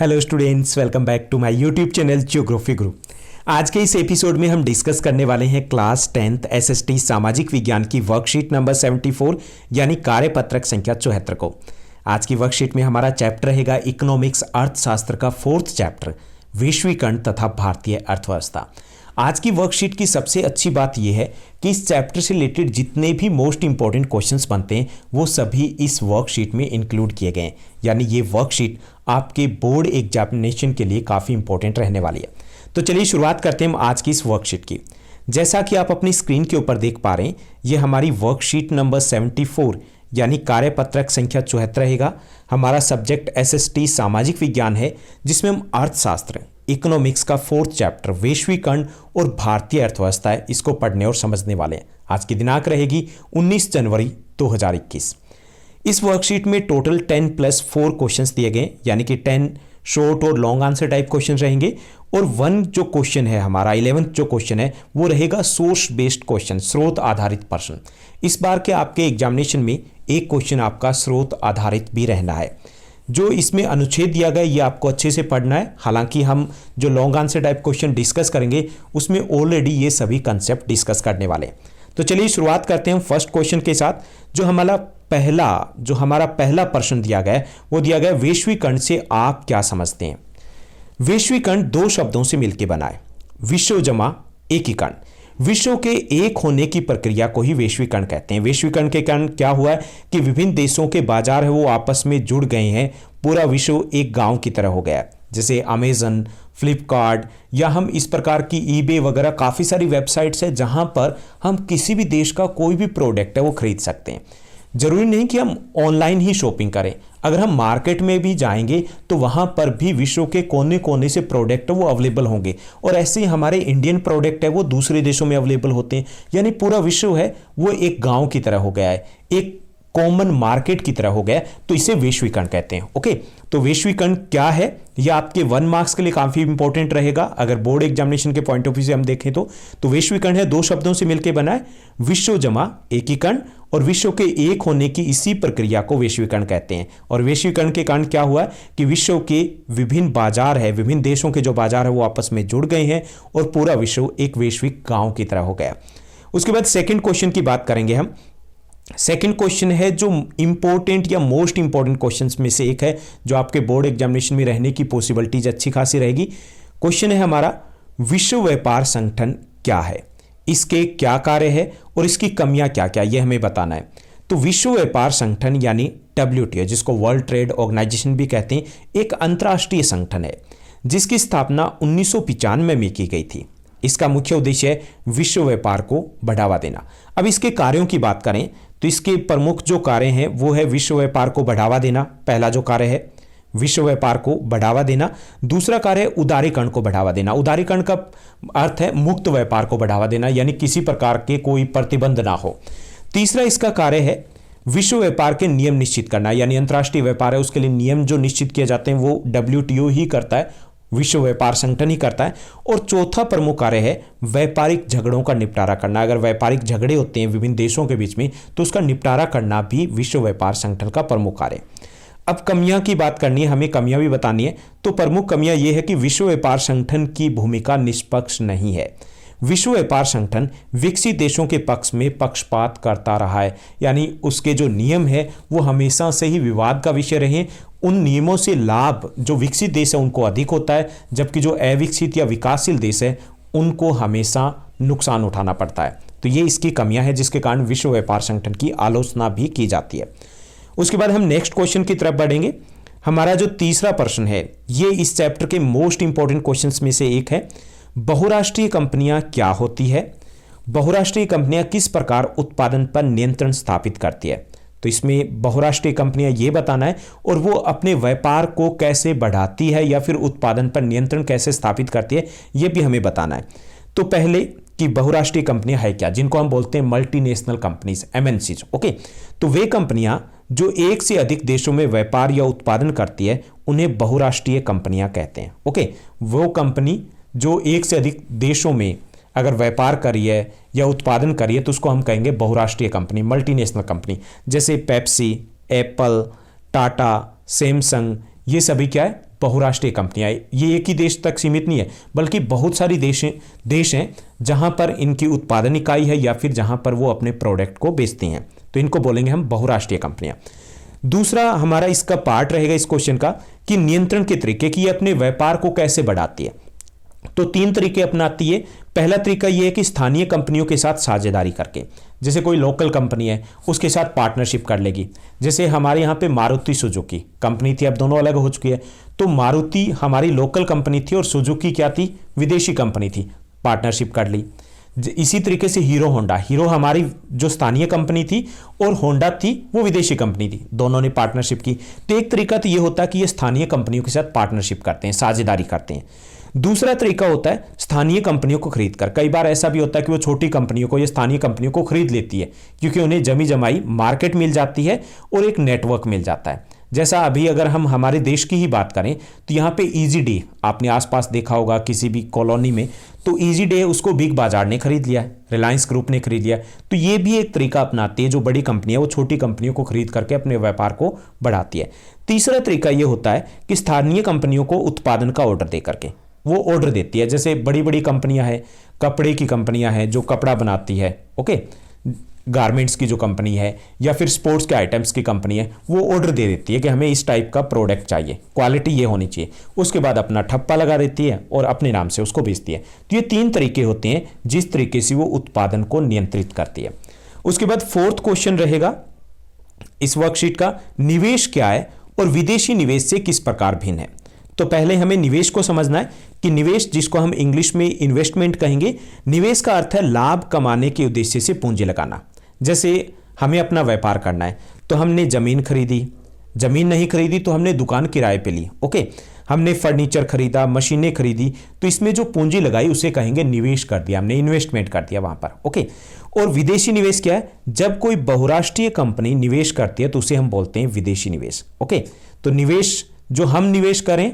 Hello students, welcome back to my YouTube channel geography guru. आज के इस एपिसोड में हम डिस्कस करने वाले हैं क्लास 10th एसएसटी सामाजिक विज्ञान की वर्कशीट नंबर 74 यानी कार्यपत्रक संख्या 74 को। आज की वर्कशीट में हमारा चैप्टर रहेगा इकोनॉमिक्स अर्थशास्त्र का 4th चैप्टर वैश्वीकरण तथा भारतीय अर्थव्यवस्था। आज की वर्कशीट की सबसे अच्छी बात यह है कि इस चैप्टर से रिलेटेड जितने भी मोस्ट इंपॉर्टेंट क्वेश्चंस बनते हैं वो सभी इस वर्कशीट में इंक्लूड किए गए हैं, यानी ये वर्कशीट आपके बोर्ड एग्जामिनेशन के लिए काफ़ी इंपॉर्टेंट रहने वाली है। तो चलिए शुरुआत करते हैं हम आज की इस वर्कशीट की। जैसा कि आप अपनी स्क्रीन के ऊपर देख पा रहे हैं, ये हमारी वर्कशीट नंबर 74 यानी कार्यपत्रक संख्या 74 रहेगा। हमारा सब्जेक्ट एसएसटी सामाजिक विज्ञान है, जिसमें हम अर्थशास्त्र इकोनॉमिक्स का 4th चैप्टर वैश्वीकरण और भारतीय अर्थव्यवस्था है, इसको पढ़ने और समझने वाले हैं। आज की दिनांक रहेगी 19 जनवरी 2021। इस वर्कशीट में टोटल 10+4 क्वेश्चंस दिए गए, यानी कि 10 शॉर्ट और लॉन्ग आंसर टाइप क्वेश्चन रहेंगे और 1 जो क्वेश्चन है हमारा 11th जो क्वेश्चन है वो रहेगा सोर्स बेस्ड क्वेश्चन, स्रोत आधारित प्रश्न। इस बार के आपके एग्जामिनेशन में एक क्वेश्चन आपका स्रोत आधारित भी रहना है। जो इसमें अनुच्छेद दिया गया ये आपको अच्छे से पढ़ना है। हालांकि हम जो long answer type question discuss करेंगे उसमें ऑलरेडी ये सभी कंसेप्ट डिस्कस करने वाले हैं। तो चलिए शुरुआत करते हैं फर्स्ट क्वेश्चन के साथ। जो हमारा पहला प्रश्न दिया गया है वो दिया गया वैश्वीकरण से आप क्या समझते हैं। वैश्वीकरण 2 शब्दों से मिलकर बना है, विश्व जमा एकीकरण। विश्व के एक होने की प्रक्रिया को ही वैश्वीकरण कहते हैं। वैश्वीकरण के कारण क्या हुआ है कि विभिन्न देशों के बाजार है वो आपस में जुड़ गए हैं, पूरा विश्व एक गांव की तरह हो गया है। जैसे अमेजन, फ्लिपकार्ट या हम इस प्रकार की ईबे वगैरह काफ़ी सारी वेबसाइट्स है जहां पर हम किसी भी देश का कोई भी प्रोडक्ट है वो खरीद सकते हैं। जरूरी नहीं कि हम ऑनलाइन ही शॉपिंग करें, अगर हम मार्केट में भी जाएंगे तो वहां पर भी विश्व के कोने कोने से प्रोडक्ट वो अवेलेबल होंगे और ऐसे ही हमारे इंडियन प्रोडक्ट है वो दूसरे देशों में अवेलेबल होते हैं। यानी पूरा विश्व है वो एक गांव की तरह हो गया है, एक कॉमन मार्केट की तरह हो गया है, तो इसे वैश्वीकरण कहते हैं। ओके, तो वैश्वीकरण क्या है यह आपके 1 मार्क्स के लिए काफी इंपॉर्टेंट रहेगा। अगर बोर्ड एग्जामिनेशन के पॉइंट ऑफ व्यू से हम देखें तो वैश्वीकरण है 2 शब्दों से मिलकर बना है, विश्व जमा एकीकरण, और विश्व के एक होने की इसी प्रक्रिया को वैश्वीकरण कहते हैं। और वैश्वीकरण के कारण क्या हुआ कि विश्व के विभिन्न बाजार है, विभिन्न देशों के जो बाजार है वो आपस में जुड़ गए हैं और पूरा विश्व एक वैश्विक गांव की तरह हो गया। उसके बाद सेकंड क्वेश्चन की बात करेंगे हम। सेकंड क्वेश्चन है जो इंपॉर्टेंट या मोस्ट इंपॉर्टेंट क्वेश्चंस में से एक है, जो आपके बोर्ड एग्जामिनेशन में रहने की पॉसिबिलिटीज अच्छी खासी रहेगी। क्वेश्चन है हमारा विश्व व्यापार संगठन क्या है, इसके क्या कार्य है और इसकी कमियां क्या क्या, यह हमें बताना है। तो विश्व व्यापार संगठन यानी WTO, जिसको वर्ल्ड ट्रेड ऑर्गेनाइजेशन भी कहते हैं, एक अंतर्राष्ट्रीय संगठन है जिसकी स्थापना 1995 में की गई थी। इसका मुख्य उद्देश्य है विश्व व्यापार को बढ़ावा देना। अब इसके कार्यों की बात करें तो इसके प्रमुख जो कार्य हैं वो है विश्व व्यापार को बढ़ावा देना, पहला जो कार्य है विश्व व्यापार को बढ़ावा देना। दूसरा कार्य है उदारीकरण को बढ़ावा देना। उदारीकरण का अर्थ है मुक्त व्यापार को बढ़ावा देना, यानी किसी प्रकार के कोई प्रतिबंध ना हो। तीसरा इसका कार्य है विश्व व्यापार के नियम निश्चित करना, यानी अंतर्राष्ट्रीय व्यापार है उसके लिए नियम जो निश्चित किए जाते हैं वो WTO ही करता है, विश्व व्यापार संगठन ही करता है। और चौथा प्रमुख कार्य है व्यापारिक झगड़ों का निपटारा करना। अगर व्यापारिक झगड़े होते हैं विभिन्न देशों के बीच में तो उसका निपटारा करना भी विश्व व्यापार संगठन का प्रमुख कार्य है। अब कमियां की बात करनी है, हमें कमियां भी बतानी है। तो प्रमुख कमियां यह है कि विश्व व्यापार संगठन की भूमिका निष्पक्ष नहीं है। विश्व व्यापार संगठन विकसित देशों के पक्ष में पक्षपात करता रहा है, यानी उसके जो नियम है वो हमेशा से ही विवाद का विषय रहे। उन नियमों से लाभ जो विकसित देश है उनको अधिक होता है, जबकि जो अविकसित या विकासशील देश है उनको हमेशा नुकसान उठाना पड़ता है। तो ये इसकी कमियां हैं जिसके कारण विश्व व्यापार संगठन की आलोचना भी की जाती है। उसके बाद हम नेक्स्ट क्वेश्चन की तरफ बढ़ेंगे। हमारा जो तीसरा प्रश्न है ये इस चैप्टर के मोस्ट इंपॉर्टेंट क्वेश्चंस में से एक है, बहुराष्ट्रीय कंपनियां क्या होती है, बहुराष्ट्रीय कंपनियां किस प्रकार उत्पादन पर नियंत्रण स्थापित करती है। तो इसमें बहुराष्ट्रीय कंपनियां ये बताना है और वो अपने व्यापार को कैसे बढ़ाती है या फिर उत्पादन पर नियंत्रण कैसे स्थापित करती है ये भी हमें बताना है। तो पहले कि बहुराष्ट्रीय कंपनियां है क्या, जिनको हम बोलते हैं मल्टीनेशनल कंपनीज, MNCs। ओके, तो वे कंपनियां जो एक से अधिक देशों में व्यापार या उत्पादन करती है उन्हें बहुराष्ट्रीय कंपनियां कहते हैं। ओके, वो कंपनी जो एक से अधिक देशों में अगर व्यापार करी है या उत्पादन करी है तो उसको हम कहेंगे बहुराष्ट्रीय कंपनी, मल्टीनेशनल कंपनी। जैसे पेप्सी, एप्पल, टाटा, सैमसंग, ये सभी क्या है, बहुराष्ट्रीय कंपनियां, ये एक ही देश तक सीमित नहीं है बल्कि बहुत सारी देश हैं जहां पर इनकी उत्पादन इकाई है या फिर जहां पर वो अपने प्रोडक्ट को बेचते हैं, तो इनको बोलेंगे हम बहुराष्ट्रीय कंपनियां। दूसरा हमारा इसका पार्ट रहेगा इस क्वेश्चन का कि नियंत्रण के तरीके, कि ये अपने व्यापार को कैसे बढ़ाती है। तो 3 तरीके अपनाती है। पहला तरीका ये है कि स्थानीय कंपनियों के साथ साझेदारी करके, जैसे कोई लोकल कंपनी है उसके साथ पार्टनरशिप कर लेगी। जैसे हमारे यहाँ पे मारुति सुजुकी कंपनी थी, अब दोनों अलग हो चुकी है। तो मारुति हमारी लोकल कंपनी थी और सुजुकी क्या थी, विदेशी कंपनी थी, पार्टनरशिप कर ली। इसी तरीके से हीरो हमारी जो स्थानीय कंपनी थी और होंडा थी वो विदेशी कंपनी थी, दोनों ने पार्टनरशिप की। तो एक तरीका तो ये होता है कि ये स्थानीय कंपनियों के साथ पार्टनरशिप करते हैं, साझेदारी करते हैं। दूसरा तरीका होता है स्थानीय कंपनियों को खरीद कर। कई बार ऐसा भी होता है कि वो छोटी कंपनियों को या स्थानीय कंपनियों को खरीद लेती है क्योंकि उन्हें जमी जमाई मार्केट मिल जाती है और एक नेटवर्क मिल जाता है। जैसा अभी अगर हम हमारे देश की ही बात करें तो यहाँ पे इजी डे आपने आसपास देखा होगा किसी भी कॉलोनी में, तो इजी डे उसको बिग बाजार ने खरीद लिया, रिलायंस ग्रुप ने खरीद लिया। तो ये भी एक तरीका अपनाती है, जो बड़ी कंपनी है वो छोटी कंपनियों को खरीद करके अपने व्यापार को बढ़ाती है। तीसरा तरीका ये होता है कि स्थानीय कंपनियों को उत्पादन का ऑर्डर दे करके वो ऑर्डर देती है। जैसे बड़ी बड़ी कंपनियां हैं, कपड़े की कंपनियां हैं जो कपड़ा बनाती है, ओके, गारमेंट्स की जो कंपनी है या फिर स्पोर्ट्स के आइटम्स की कंपनी है, वो ऑर्डर दे देती है कि हमें इस टाइप का प्रोडक्ट चाहिए, क्वालिटी ये होनी चाहिए। उसके बाद अपना ठप्पा लगा देती है और अपने नाम से उसको बेचती है। तो ये 3 तरीके होते हैं जिस तरीके से वो उत्पादन को नियंत्रित करती है। उसके बाद 4th क्वेश्चन रहेगा इस वर्कशीट का, निवेश क्या है और विदेशी निवेश से किस प्रकार भिन्न है। तो पहले हमें निवेश को समझना है कि निवेश, जिसको हम इंग्लिश में इन्वेस्टमेंट कहेंगे, निवेश का अर्थ है लाभ कमाने के उद्देश्य से पूंजी लगाना। जैसे हमें अपना व्यापार करना है तो हमने जमीन खरीदी, जमीन नहीं खरीदी तो हमने दुकान किराए पे ली, ओके, हमने फर्नीचर खरीदा, मशीनें खरीदी, तो इसमें जो पूंजी लगाई उसे कहेंगे निवेश कर दिया, हमने इन्वेस्टमेंट कर दिया वहां पर, ओके। और विदेशी निवेश क्या है, जब कोई बहुराष्ट्रीय कंपनी निवेश करती है तो उसे हम बोलते हैं विदेशी निवेश, ओके। तो निवेश जो हम निवेश करें,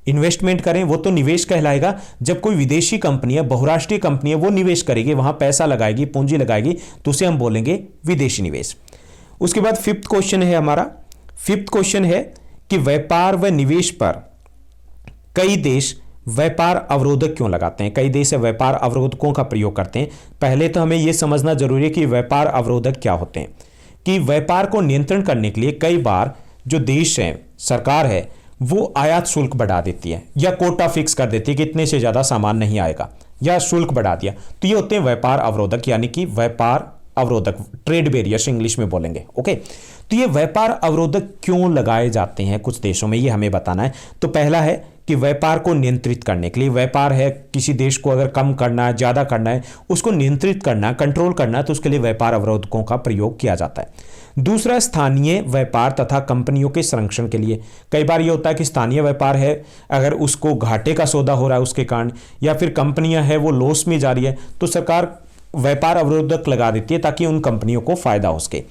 इन्वेस्टमेंट करें, वो तो निवेश कहलाएगा। जब कोई विदेशी कंपनी है, बहुराष्ट्रीय कंपनी है, वो निवेश करेगी, वहां पैसा लगाएगी, पूंजी लगाएगी, तो उसे हम बोलेंगे विदेशी निवेश। उसके बाद 5th क्वेश्चन है हमारा। 5th क्वेश्चन है कि व्यापार व निवेश पर कई देश व्यापार अवरोधक क्यों लगाते हैं, कई देश व्यापार अवरोधकों का प्रयोग करते हैं। पहले तो हमें यह समझना जरूरी है कि व्यापार अवरोधक क्या होते हैं। कि व्यापार को नियंत्रण करने के लिए कई बार जो देश है, सरकार है, वो आयात शुल्क बढ़ा देती है या कोटा फिक्स कर देती है कि इतने से ज़्यादा सामान नहीं आएगा, या शुल्क बढ़ा दिया। तो ये होते हैं व्यापार अवरोधक, यानी कि व्यापार अवरोधक, ट्रेड बैरियर्स इंग्लिश में बोलेंगे, ओके। तो ये व्यापार अवरोधक क्यों लगाए जाते हैं कुछ देशों में, ये हमें बताना है। तो पहला है कि व्यापार को नियंत्रित करने के लिए, व्यापार है किसी देश को अगर कम करना है, ज़्यादा करना है, उसको नियंत्रित करना है, कंट्रोल करना है, तो उसके लिए व्यापार अवरोधकों का प्रयोग किया जाता है। दूसरा, स्थानीय व्यापार तथा कंपनियों के संरक्षण के लिए। कई बार ये होता है कि स्थानीय व्यापार है, अगर उसको घाटे का सौदा हो रहा है उसके कारण, या फिर कंपनियां है वो लॉस में जा रही है, तो सरकार व्यापार अवरोधक लगा देती है ताकि उन कंपनियों को फायदा हो सके।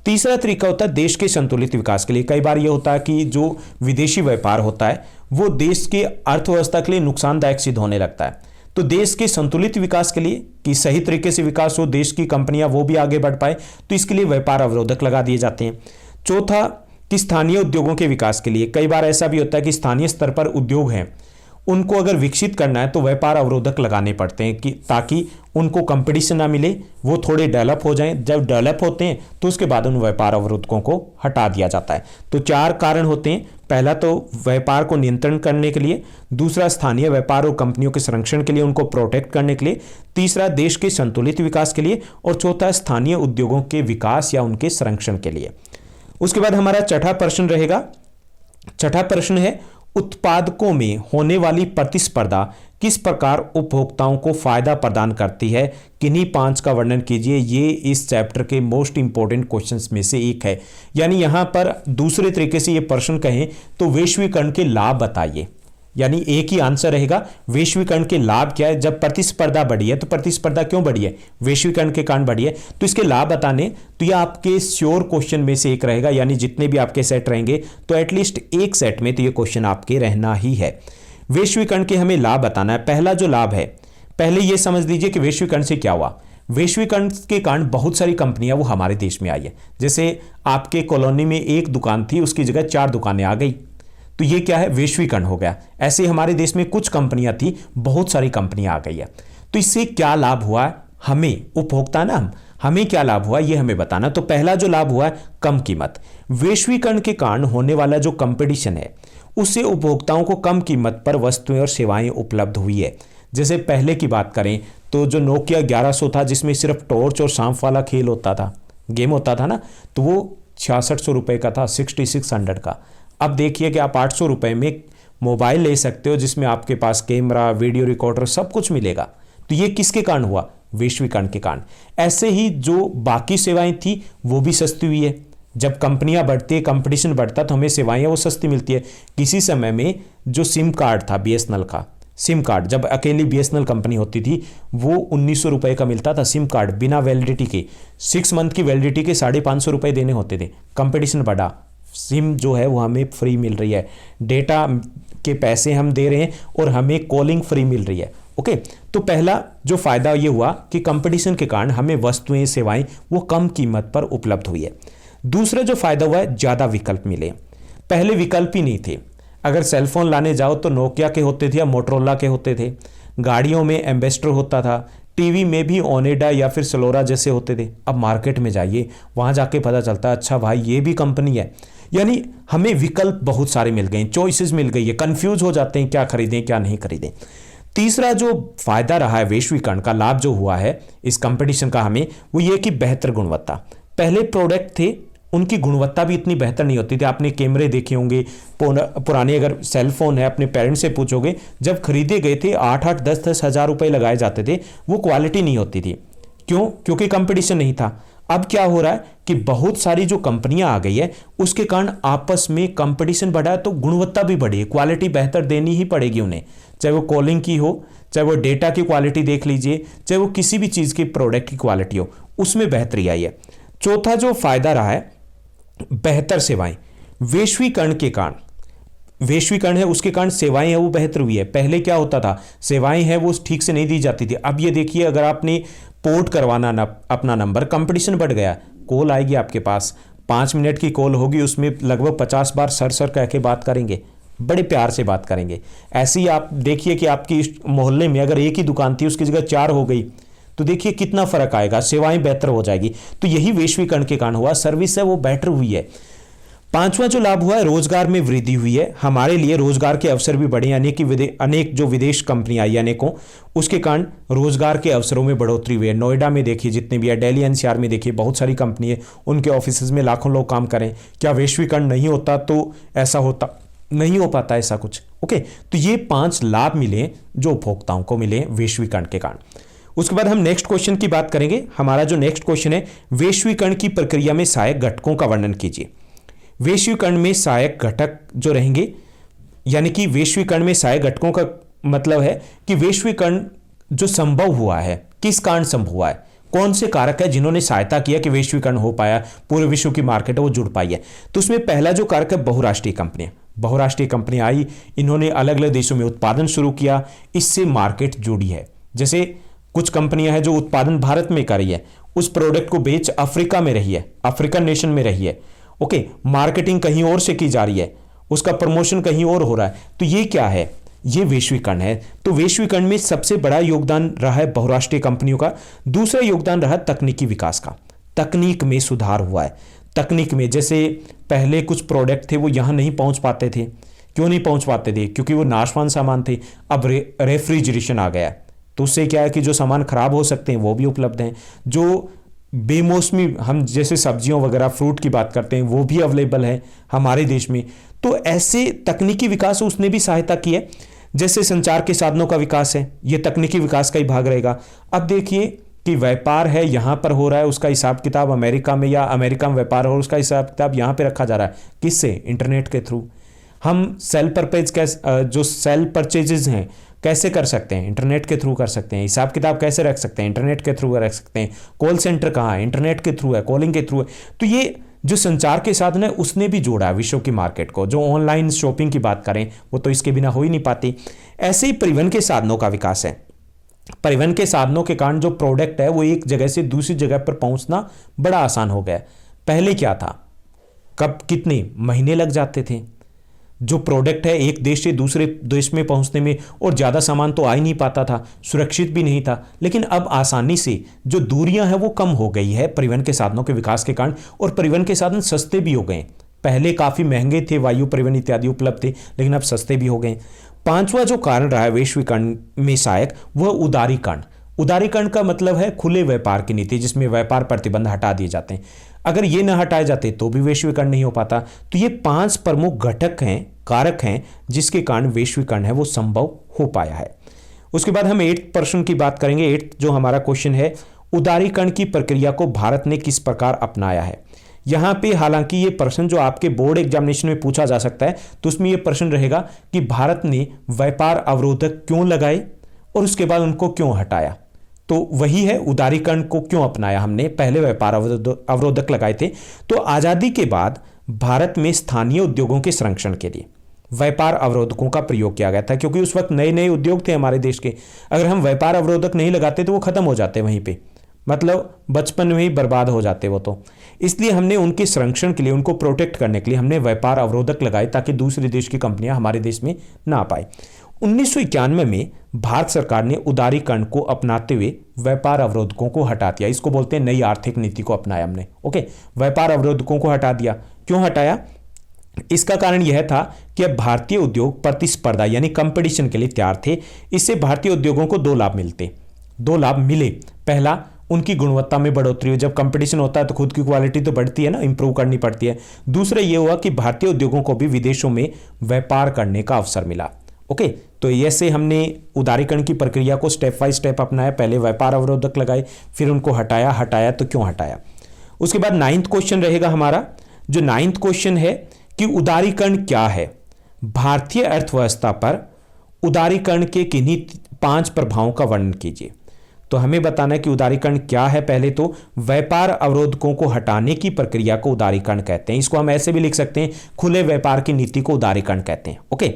तीसरा तरीका होता है देश के संतुलित विकास के लिए। कई बार ये होता है कि जो विदेशी व्यापार होता है वो देश के अर्थव्यवस्था के लिए नुकसानदायक सिद्ध होने लगता है। तो देश के संतुलित विकास के लिए, कि सही तरीके से विकास हो, देश की कंपनियां वो भी आगे बढ़ पाए, तो इसके लिए व्यापार अवरोधक लगा दिए जाते हैं। चौथा, कि स्थानीय उद्योगों के विकास के लिए। कई बार ऐसा भी होता है कि स्थानीय स्तर पर उद्योग हैं, उनको अगर विकसित करना है तो व्यापार अवरोधक लगाने पड़ते हैं कि ताकि उनको कंपटीशन ना मिले, वो थोड़े डेवलप हो जाएं। जब डेवलप होते हैं तो उसके बाद उन व्यापार अवरोधकों को हटा दिया जाता है। तो 4 कारण होते हैं। पहला तो व्यापार को नियंत्रण करने के लिए, दूसरा स्थानीय व्यापार और कंपनियों के संरक्षण के लिए, उनको प्रोटेक्ट करने के लिए, तीसरा देश के संतुलित विकास के लिए, और चौथा स्थानीय उद्योगों के विकास या उनके संरक्षण के लिए। उसके बाद हमारा छठा प्रश्न रहेगा। छठा प्रश्न है, उत्पादकों में होने वाली प्रतिस्पर्धा किस प्रकार उपभोक्ताओं को फायदा प्रदान करती है, किन्हीं 5 का वर्णन कीजिए। ये इस चैप्टर के मोस्ट इंपॉर्टेंट क्वेश्चंस में से एक है। यानी यहां पर दूसरे तरीके से ये प्रश्न कहें तो वैश्वीकरण के लाभ बताइए, यानी एक ही आंसर रहेगा, वैश्वीकरण के लाभ क्या है। जब प्रतिस्पर्धा बढ़ी है तो प्रतिस्पर्धा क्यों बढ़ी है, वैश्वीकरण के कारण बढ़ी है, तो इसके लाभ बताने। तो यह आपके श्योर क्वेश्चन में से एक रहेगा, यानी जितने भी आपके सेट रहेंगे तो एटलीस्ट एक सेट में तो ये क्वेश्चन आपके रहना ही है। वैश्वीकरण के हमें लाभ बताना है। पहला जो लाभ है, पहले ये समझ लीजिए कि वैश्वीकरण से क्या हुआ। वैश्वीकरण के कारण बहुत सारी कंपनियां वो हमारे देश में आई है। जैसे आपके कॉलोनी में एक दुकान थी, उसकी जगह 4 दुकानें आ गई, तो ये क्या है, वैश्वीकरण हो गया। ऐसे हमारे देश में कुछ कंपनियां थी, बहुत सारी कंपनियां आ गई है। तो इससे क्या लाभ हुआ हमें, उपभोक्ता ना हमें क्या लाभ हुआ ये हमें बताना। तो पहला जो लाभ हुआ है, कम कीमत। वैश्वीकरण के कारण होने वाला जो कंपटीशन है उससे उपभोक्ताओं को कम कीमत पर वस्तुएं और सेवाएं उपलब्ध हुई है। जैसे पहले की बात करें तो जो नोकिया 1100 था, जिसमें सिर्फ टॉर्च और सांप वाला खेल होता था, गेम होता था ना, तो वो 6600 रुपये का था, 6600 का। अब देखिए कि आप 800 रुपये में मोबाइल ले सकते हो जिसमें आपके पास कैमरा, वीडियो रिकॉर्डर सब कुछ मिलेगा। तो ये किसके कारण हुआ, वैश्वीकरण के कारण। ऐसे ही जो बाकी सेवाएं थी वो भी सस्ती हुई है। जब कंपनियां बढ़ती है, कंपटीशन बढ़ता, तो हमें सेवाएं वो सस्ती मिलती है। किसी समय में जो सिम कार्ड था बीएसएनएल का, सिम कार्ड जब अकेली बीएसएनएल कंपनी होती थी, वो 1900 रुपये का मिलता था सिम कार्ड, बिना वैलिडिटी के। 6 मंथ की वैलिडिटी के 550 रुपये देने होते थे। कंपटीशन बढ़ा, सिम जो है वो हमें फ्री मिल रही है, डेटा के पैसे हम दे रहे हैं और हमें कॉलिंग फ्री मिल रही है। ओके, तो पहला जो फायदा ये हुआ कि कंपटीशन के कारण हमें वस्तुएं, सेवाएं वो कम कीमत पर उपलब्ध हुई है। दूसरा जो फायदा हुआ है, ज़्यादा विकल्प मिले। पहले विकल्प ही नहीं थे। अगर सेलफोन लाने जाओ तो नोकिया के होते थे या मोटरोला के होते थे। गाड़ियों में एम्बेसडर होता था, टीवी में भी ओनेडा या फिर सलोरा जैसे होते थे। अब मार्केट में जाइए, वहाँ जाके पता चलता है अच्छा भाई ये भी कंपनी है। यानी हमें विकल्प बहुत सारे मिल गए, चॉइसेस मिल गई है, कंफ्यूज हो जाते हैं क्या खरीदें क्या नहीं खरीदें। तीसरा जो फायदा रहा है वैश्वीकरण का, लाभ जो हुआ है इस कंपटीशन का हमें, वो ये कि बेहतर गुणवत्ता। पहले प्रोडक्ट थे, उनकी गुणवत्ता भी इतनी बेहतर नहीं होती थी। आपने कैमरे देखे होंगे पुराने, अगर सेल फोन है अपने पेरेंट्स से पूछोगे, जब खरीदे गए थे 8-8, 10-10 हज़ार रुपए लगाए जाते थे, वो क्वालिटी नहीं होती थी। क्यों? क्योंकि कंपटीशन नहीं था। अब क्या हो रहा है कि बहुत सारी जो कंपनियां आ गई है उसके कारण आपस में कंपटीशन बढ़ा है, तो गुणवत्ता भी बढ़ी है, क्वालिटी बेहतर देनी ही पड़ेगी उन्हें, चाहे वो कॉलिंग की हो, चाहे वो डेटा की क्वालिटी देख लीजिए, चाहे वो किसी भी चीज़ की प्रोडक्ट की क्वालिटी हो, उसमें बेहतरी आई है। चौथा जो फायदा रहा है, बेहतर सेवाएं। वैश्वीकरण के कारण, वैश्वीकरण है उसके कारण सेवाएं है वो बेहतर हुई है। पहले क्या होता था, सेवाएं है वो ठीक से नहीं दी जाती थी। अब ये देखिए, अगर आपने पोर्ट करवाना अपना नंबर, कंपटीशन बढ़ गया, कॉल आएगी आपके पास, 5 मिनट की कॉल होगी, उसमें लगभग 50 बार सर कह के बात करेंगे, बड़े प्यार से बात करेंगे। ऐसे ही आप देखिए कि आपकी मोहल्ले में अगर एक ही दुकान थी उसकी जगह 4 हो गई, तो देखिए कितना फर्क आएगा, सेवाएं बेहतर हो जाएगी। तो यही वैश्वीकरण के कारण हुआ, सर्विस है वो बेटर हुई है। पांचवा जो लाभ हुआ है, रोजगार में वृद्धि हुई है। हमारे लिए रोजगार के अवसर भी बढ़े, अनेक जो विदेश कंपनियां आई अनेकों, उसके कारण रोजगार के अवसरों में बढ़ोतरी हुई है। नोएडा में देखिए जितने भी है, दिल्ली एनसीआर में देखिए बहुत सारी कंपनी है, उनके ऑफिस में लाखों लोग काम करें। क्या वैश्वीकरण नहीं होता तो ऐसा होता? नहीं हो पाता ऐसा कुछ। ओके, तो ये 5 लाभ मिले जो उपभोक्ताओं को मिले वैश्वीकरण के कारण। उसके बाद हम नेक्स्ट क्वेश्चन की बात करेंगे। हमारा जो नेक्स्ट क्वेश्चन है, वैश्वीकरण की प्रक्रिया में सहायक घटकों का वर्णन कीजिए। वैश्वीकरण में सहायक घटक जो रहेंगे, यानी कि वैश्वीकरण में सहायक घटकों का मतलब है कि वैश्वीकरण जो संभव हुआ है, किस कारण संभव हुआ है, कौन से कारक है जिन्होंने सहायता किया कि वैश्वीकरण हो पाया, पूरे विश्व की मार्केट है वो जुड़ पाई है। तो उसमें पहला जो कारक है, बहुराष्ट्रीय कंपनियां। बहुराष्ट्रीय कंपनियां आई, इन्होंने अलग अलग देशों में उत्पादन शुरू किया, इससे मार्केट जुड़ी है। जैसे कुछ कंपनियां हैं जो उत्पादन भारत में कर रही है, उस प्रोडक्ट को बेच अफ्रीका में रही है, अफ्रीकन नेशन में रही है। ओके, मार्केटिंग कहीं और से की जा रही है, उसका प्रमोशन कहीं और हो रहा है। तो ये क्या है? ये वैश्वीकरण है। तो वैश्वीकरण में सबसे बड़ा योगदान रहा है बहुराष्ट्रीय कंपनियों का। दूसरा योगदान रहा तकनीकी विकास का। तकनीक में सुधार हुआ है। तकनीक में जैसे पहले कुछ प्रोडक्ट थे वो यहाँ नहीं पहुँच पाते थे। क्यों नहीं पहुँच पाते थे? क्योंकि वो नाशवान सामान थे। अब रेफ्रिजरेशन आ गया, तो उससे क्या है कि जो सामान खराब हो सकते हैं वो भी उपलब्ध हैं। जो बेमौसमी, हम जैसे सब्जियों वगैरह फ्रूट की बात करते हैं, वो भी अवेलेबल है हमारे देश में। तो ऐसे तकनीकी विकास उसने भी सहायता की है। जैसे संचार के साधनों का विकास है, ये तकनीकी विकास का ही भाग रहेगा। अब देखिए कि व्यापार है यहाँ पर हो रहा है, उसका हिसाब किताब अमेरिका में, या अमेरिका में व्यापार हो उसका हिसाब किताब यहाँ पे रखा जा रहा है। किससे? इंटरनेट के थ्रू। हम सेल परचेजेस हैं कैसे कर सकते हैं? इंटरनेट के थ्रू कर सकते हैं। हिसाब किताब कैसे रख सकते हैं? इंटरनेट के थ्रू रख सकते हैं। कॉल सेंटर कहाँ है? इंटरनेट के थ्रू है, कॉलिंग के थ्रू है। तो ये जो संचार के साधन है उसने भी जोड़ा है विश्व की मार्केट को। जो ऑनलाइन शॉपिंग की बात करें वो तो इसके बिना हो ही नहीं पाती। ऐसे ही परिवहन के साधनों का विकास है। परिवहन के साधनों के कारण जो प्रोडक्ट है वो एक जगह से दूसरी जगह पर पहुंचना बड़ा आसान हो गया। पहले क्या था, कब कितने महीने लग जाते थे। जो प्रोडक्ट है एक देश से दूसरे देश में पहुंचने में, और ज़्यादा सामान तो आ ही नहीं पाता था, सुरक्षित भी नहीं था। लेकिन अब आसानी से जो दूरियां हैं वो कम हो गई है परिवहन के साधनों के विकास के कारण, और परिवहन के साधन सस्ते भी हो गए। पहले काफ़ी महंगे थे, वायु परिवहन इत्यादि उपलब्ध थे, लेकिन अब सस्ते भी हो गए। पांचवा जो कारण रहा है वैश्वीकरण में सहायक, वह उदारीकरण। उदारीकरण का मतलब है खुले व्यापार की नीति, जिसमें व्यापार प्रतिबंध हटा दिए जाते हैं। अगर ये न हटाए जाते तो भी वैश्वीकरण नहीं हो पाता। तो ये 5 प्रमुख घटक हैं, कारक हैं, जिसके कारण वैश्वीकरण है वो संभव हो पाया है। उसके बाद हम 8th प्रश्न की बात करेंगे। 8th जो हमारा क्वेश्चन है, उदारीकरण की प्रक्रिया को भारत ने किस प्रकार अपनाया है। यहाँ पे हालांकि ये प्रश्न जो आपके बोर्ड एग्जामिनेशन में पूछा जा सकता है, तो उसमें ये प्रश्न रहेगा कि भारत ने व्यापार अवरोधक क्यों लगाए और उसके बाद उनको क्यों हटाया। तो वही है, उदारीकरण को क्यों अपनाया हमने, पहले व्यापार अवरोधक लगाए थे। तो आज़ादी के बाद भारत में स्थानीय उद्योगों के संरक्षण के लिए व्यापार अवरोधकों का प्रयोग किया गया था, क्योंकि उस वक्त नए नए उद्योग थे हमारे देश के। अगर हम व्यापार अवरोधक नहीं लगाते तो वो खत्म हो जाते वहीं पे, मतलब बचपन में ही बर्बाद हो जाते वो तो। इसलिए हमने उनके संरक्षण के लिए, उनको प्रोटेक्ट करने के लिए हमने व्यापार अवरोधक लगाए, ताकि दूसरे देश की कंपनियां हमारे देश में ना आ पाए। 1991 में भारत सरकार ने उदारीकरण को अपनाते हुए व्यापार अवरोधकों को हटा दिया। इसको बोलते हैं नई आर्थिक नीति को अपनाया हमने। ओके, व्यापार अवरोधकों को हटा दिया। क्यों हटाया? इसका कारण यह था कि अब भारतीय उद्योग प्रतिस्पर्धा यानी कंपटीशन के लिए तैयार थे। इससे भारतीय उद्योगों को 2 लाभ मिले। पहला, उनकी गुणवत्ता में बढ़ोतरी हुई। जब कंपटीशन होता है तो खुद की क्वालिटी तो बढ़ती है ना, इंप्रूव करनी पड़ती है। दूसरा ये हुआ कि भारतीय उद्योगों को भी विदेशों में व्यापार करने का अवसर मिला। ओके, तो ऐसे हमने उदारीकरण की प्रक्रिया को स्टेप बाय स्टेप अपनाया। पहले व्यापार अवरोधक लगाए, फिर उनको हटाया तो क्यों हटाया। उसके बाद 9th क्वेश्चन रहेगा हमारा। जो 9th क्वेश्चन है कि उदारीकरण क्या है, भारतीय अर्थव्यवस्था पर उदारीकरण के किन्हीं 5 प्रभावों का वर्णन कीजिए। तो हमें बताना है कि उदारीकरण क्या है। पहले तो व्यापार अवरोधकों को हटाने की प्रक्रिया को उदारीकरण कहते हैं। इसको हम ऐसे भी लिख सकते हैं, खुले व्यापार की नीति को उदारीकरण कहते हैं। ओके,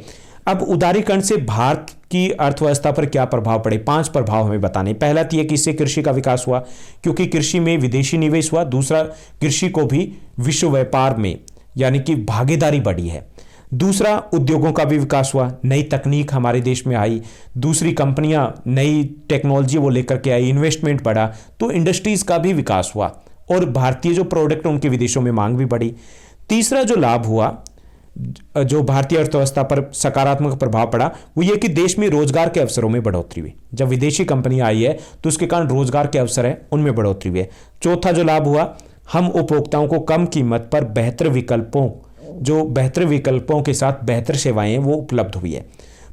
अब उदारीकरण से भारत की अर्थव्यवस्था पर क्या प्रभाव पड़े, 5 प्रभाव हमें बताने। पहला तो यह कि इससे कृषि का विकास हुआ, क्योंकि कृषि में विदेशी निवेश हुआ। दूसरा, कृषि को भी विश्व व्यापार में यानी कि भागीदारी बढ़ी है। दूसरा, उद्योगों का भी विकास हुआ, नई तकनीक हमारे देश में आई, दूसरी कंपनियां नई टेक्नोलॉजी वो लेकर के आई, इन्वेस्टमेंट बढ़ा, तो इंडस्ट्रीज का भी विकास हुआ और भारतीय जो प्रोडक्ट उनके विदेशों में मांग भी बढ़ी। तीसरा जो लाभ हुआ, जो भारतीय अर्थव्यवस्था पर सकारात्मक प्रभाव पड़ा, वो ये कि देश में रोजगार के अवसरों में बढ़ोतरी हुई। जब विदेशी कंपनी आई है तो उसके कारण रोजगार के अवसर है उनमें बढ़ोतरी हुई है। चौथा जो लाभ हुआ, हम उपभोक्ताओं को कम कीमत पर बेहतर विकल्पों के साथ बेहतर सेवाएं वो उपलब्ध हुई है।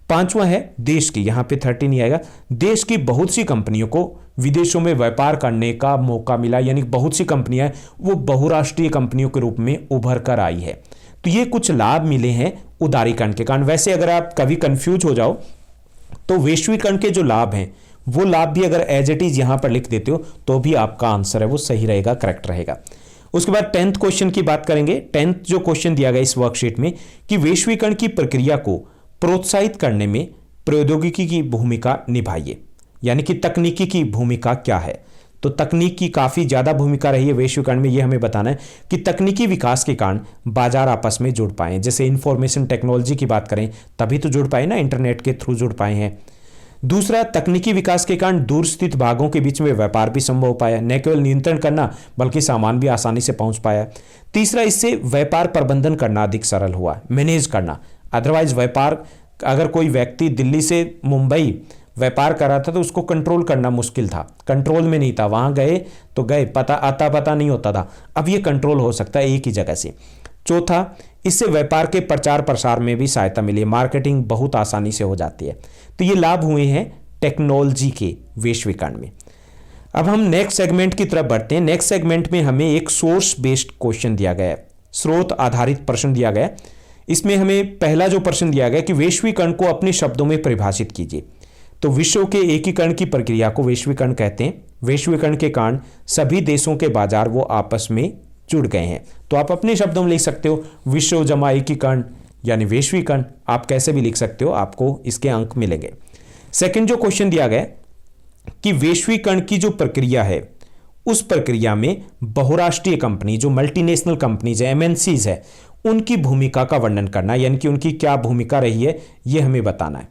5वां है देश की, यहाँ पे 30 नहीं आएगा, देश की बहुत सी कंपनियों को विदेशों में व्यापार करने का मौका मिला, यानी बहुत सी कंपनियां वो बहुराष्ट्रीय कंपनियों के रूप में उभर कर आई है। तो ये कुछ लाभ मिले हैं उदारीकरण के कारण। वैसे अगर आप कभी कंफ्यूज हो जाओ तो वैश्वीकरण के जो लाभ हैं वो लाभ भी अगर एज इट इज यहां पर लिख देते हो तो भी आपका आंसर है वो सही रहेगा, करेक्ट रहेगा। उसके बाद 10th क्वेश्चन की बात करेंगे। 10th जो क्वेश्चन दिया गया इस वर्कशीट में कि वैश्वीकरण की प्रक्रिया को प्रोत्साहित करने में प्रौद्योगिकी की भूमिका निभाइए, यानी कि तकनीकी की भूमिका क्या है। तो तकनीक की काफ़ी ज़्यादा भूमिका रही है वैश्वीकरण में, ये हमें बताना है कि तकनीकी विकास के कारण बाजार आपस में जुड़ पाए। जैसे इंफॉर्मेशन टेक्नोलॉजी की बात करें तभी तो जुड़ पाए ना, इंटरनेट के थ्रू जुड़ पाए हैं। दूसरा, तकनीकी विकास के कारण दूर स्थित भागों के बीच में व्यापार भी संभव हो पाया, न केवल नियंत्रण करना बल्कि सामान भी आसानी से पहुंच पाया। तीसरा, इससे व्यापार प्रबंधन करना अधिक सरल हुआ, मैनेज करना। अदरवाइज व्यापार, अगर कोई व्यक्ति दिल्ली से मुंबई व्यापार कर रहा था तो उसको कंट्रोल करना मुश्किल था, कंट्रोल में नहीं था, वहां गए तो गए, पता नहीं होता था। अब ये कंट्रोल हो सकता है एक ही जगह से। चौथा, इससे व्यापार के प्रचार प्रसार में भी सहायता मिली, मार्केटिंग बहुत आसानी से हो जाती है। तो ये लाभ हुए हैं टेक्नोलॉजी के वैश्वीकरण में। अब हम नेक्स्ट सेगमेंट की तरफ बढ़ते हैं। नेक्स्ट सेगमेंट में हमें एक सोर्स बेस्ड क्वेश्चन दिया गया है, स्रोत आधारित प्रश्न दिया गया। इसमें हमें पहला जो प्रश्न दिया गया कि वैश्वीकरण को अपने शब्दों में परिभाषित कीजिए। तो विश्व के एकीकरण की प्रक्रिया को वैश्वीकरण कहते हैं। वैश्वीकरण के कारण सभी देशों के बाजार वो आपस में जुड़ गए हैं। तो आप अपने शब्दों में लिख सकते हो विश्व जमा एकीकरण यानी वैश्वीकरण, आप कैसे भी लिख सकते हो, आपको इसके अंक मिलेंगे। सेकंड जो क्वेश्चन दिया गया कि वैश्वीकरण की जो प्रक्रिया है उस प्रक्रिया में बहुराष्ट्रीय कंपनी, जो मल्टीनेशनल कंपनीज है, एमएनसीज है, उनकी भूमिका का वर्णन करना, यानी कि उनकी क्या भूमिका रही है ये हमें बताना है।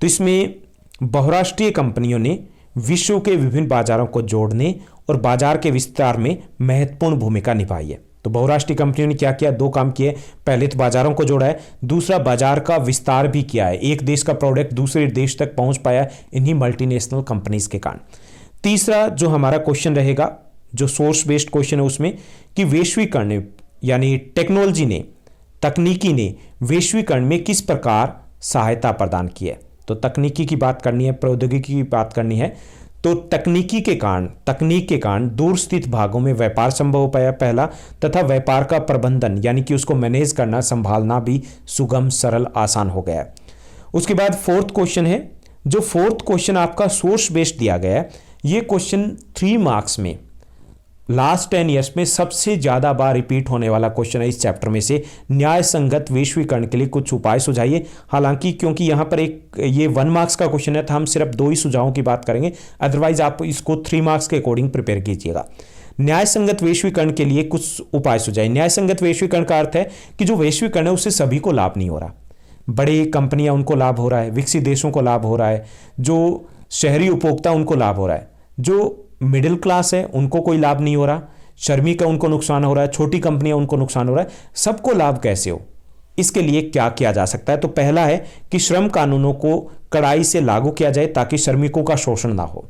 तो इसमें बहुराष्ट्रीय कंपनियों ने विश्व के विभिन्न बाजारों को जोड़ने और बाजार के विस्तार में महत्वपूर्ण भूमिका निभाई है। तो बहुराष्ट्रीय कंपनियों ने क्या किया, दो काम किए। पहले तो बाजारों को जोड़ा है, दूसरा बाजार का विस्तार भी किया है। एक देश का प्रोडक्ट दूसरे देश तक पहुंच पाया इन्हीं मल्टीनेशनल कंपनीज के कारण। तीसरा जो हमारा क्वेश्चन रहेगा, जो सोर्स बेस्ड क्वेश्चन है उसमें, कि वैश्वीकरण ने, यानी टेक्नोलॉजी ने, तकनीकी ने वैश्वीकरण में किस प्रकार सहायता प्रदान की है। तो तकनीकी की बात करनी है, प्रौद्योगिकी की बात करनी है। तो तकनीक के कारण दूर स्थित भागों में व्यापार संभव हो पाया पहला, तथा व्यापार का प्रबंधन यानी कि उसको मैनेज करना, संभालना भी सुगम, सरल, आसान हो गया है। उसके बाद फोर्थ क्वेश्चन है, जो फोर्थ क्वेश्चन आपका सोर्स बेस्ड दिया गया है, ये क्वेश्चन 3 मार्क्स में लास्ट 10 ईयर्स में सबसे ज्यादा बार रिपीट होने वाला क्वेश्चन है इस चैप्टर में से। न्याय संगत वैश्वीकरण के लिए कुछ उपाय सुझाइए। हालांकि क्योंकि यहां पर ये 1 मार्क्स का क्वेश्चन है तो हम सिर्फ 2 ही सुझावों की बात करेंगे, अदरवाइज आप इसको 3 मार्क्स के अकॉर्डिंग प्रिपेयर कीजिएगा। न्याय संगत वैश्वीकरण के लिए कुछ उपाय सुझाइए। न्याय संगत वैश्वीकरण का अर्थ है कि जो वैश्वीकरण है उससे सभी को लाभ नहीं हो रहा। बड़े कंपनियां उनको लाभ हो रहा है, विकसित देशों को लाभ हो रहा है, जो शहरी उपभोक्ता उनको लाभ हो रहा है, जो मिडिल क्लास है उनको कोई लाभ नहीं हो रहा, श्रमिक का उनको नुकसान हो रहा है, छोटी कंपनियां उनको नुकसान हो रहा है। सबको लाभ कैसे हो, इसके लिए क्या किया जा सकता है। तो पहला है कि श्रम कानूनों को कड़ाई से लागू किया जाए ताकि श्रमिकों का शोषण ना हो।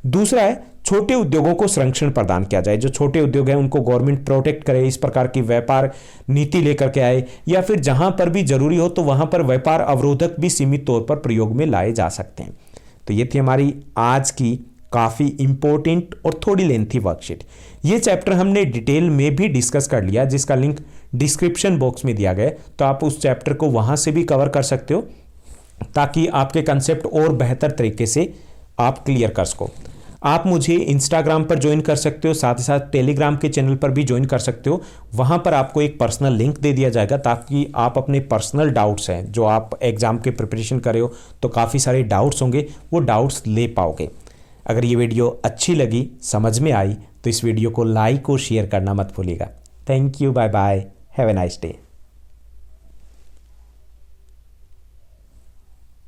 दूसरा है छोटे उद्योगों को संरक्षण प्रदान किया जाए। जो छोटे उद्योग हैं उनको गवर्नमेंट प्रोटेक्ट करे, इस प्रकार की व्यापार नीति लेकर के आए, या फिर जहां पर भी जरूरी हो तो वहां पर व्यापार अवरोधक भी सीमित तौर पर प्रयोग में लाए जा सकते हैं। तो ये थी हमारी आज की काफ़ी इंपॉर्टेंट और थोड़ी लेंथी वर्कशीट। ये चैप्टर हमने डिटेल में भी डिस्कस कर लिया, जिसका लिंक डिस्क्रिप्शन बॉक्स में दिया गया, तो आप उस चैप्टर को वहां से भी कवर कर सकते हो ताकि आपके कंसेप्ट और बेहतर तरीके से आप क्लियर कर सको। आप मुझे इंस्टाग्राम पर ज्वाइन कर सकते हो, साथ ही साथ टेलीग्राम के चैनल पर भी ज्वाइन कर सकते हो। वहां पर आपको एक पर्सनल लिंक दे दिया जाएगा ताकि आप अपने पर्सनल डाउट्स हैं, जो आप एग्जाम के प्रिपरेशन कर रहे हो तो काफ़ी सारे डाउट्स होंगे, वो डाउट्स ले पाओगे। अगर ये वीडियो अच्छी लगी, समझ में आई, तो इस वीडियो को लाइक और शेयर करना मत भूलिएगा। Thank you, bye bye, have a nice day.